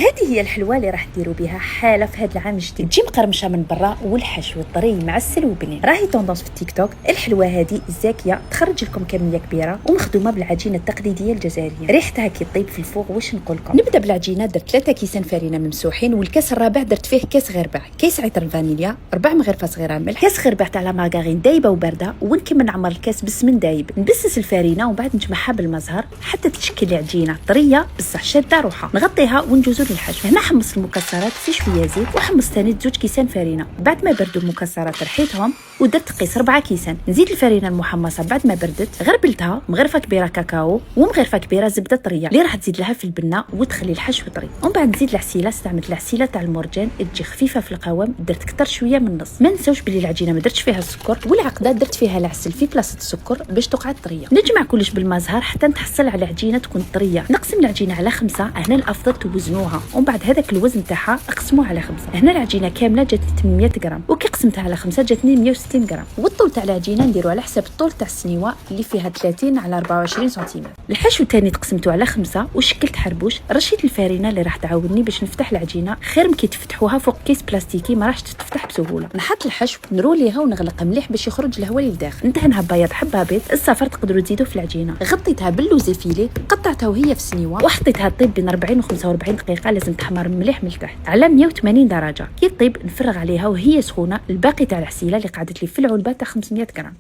هذه هي الحلوه اللي راح ديروا بها حاله في هذا العام الجديد. تجي مقرمشه من برا والحشو الطري معسل وبنين. راهي طوندونس في التيك توك. الحلوه هذه زاكيه تخرج لكم كميه كبيره ومخدومه بالعجينه التقليديه الجزائريه. ريحتها كي طيب في الفوق. واش نقول لكم؟ نبدا بالعجينه. درت 3 كيسان فرينه ممسوحين، والكاس الرابع درت فيه كاس غير ربع، كيس عطر الفانيليا، 4 مغرفه صغيره ملح، كاس غير ربع تاع لا مارغرين دايبه وبارده، ونكمل نعمر الكاس بالسمن دايب. نبسس الفرينه ومن بعد نجمعها بالمزهر حتى تشكل عجينه طريه بصح شاده روحها. نغطيها ونجوزو للحشو. هنا حمص المكسرات في شويه زيت، وحمص ثاني 2 كيسان فرينه. بعد ما بردوا المكسرات رحيتهم ودرت قيس 4 كيسان. نزيد الفرينه المحمصه بعد ما بردت، غربلتها مغرفه كبيره كاكاو ومغرفه كبيره زبده طريه اللي راح تزيد لها في البنه وتخلي الحشو طري. ومن بعد نزيد العسيله. استعملت العسيله تاع المرجان تجي خفيفه في القوام، درت كتر شويه من النص. ما نساوش بلي العجينه ما درتش فيها السكر، والعقده درت فيها العسل في بلاصه السكر باش تقعد طريه. نجمع كلش بالمزهر حتى نتحصل على عجينه تكون طريه. نقسم العجينه على 5، هنا الافضل توزنوها، ومن بعد هذاك الوزن تاعها اقسموه على 5. هنا العجينه كامله جاتني 800 غرام، وكي قسمتها على 5 جاتني 160 غرام. والطول تاع العجينه نديرو على حسب الطول تاع السنيوه اللي فيها 30 على 24 سنتيمتر. الحشو الثاني تقسمته على 5 وشكلت حربوش. رشيت الفرينه اللي راح تعاوني باش نفتح العجينه. خير مكي تفتحوها فوق كيس بلاستيكي ما راحش تفتح بسهوله. نحط الحشو نروليها ونغلق مليح باش يخرج الهواء للداخل. ندهنها بياض حبابيط. الصفر تقدروا تزيدوا في العجينه. غطيتها باللوزي فيلي، قطعتها وهي في سنيوه وحطيتها طيب بين 40 و 45 دقيقه. لازم تحمر مليح من التحت على 180 درجه. كي طيب نفرغ عليها وهي سخونه الباقي تاع العسيله اللي قعدت لي في العلبه تاع 500 غرام.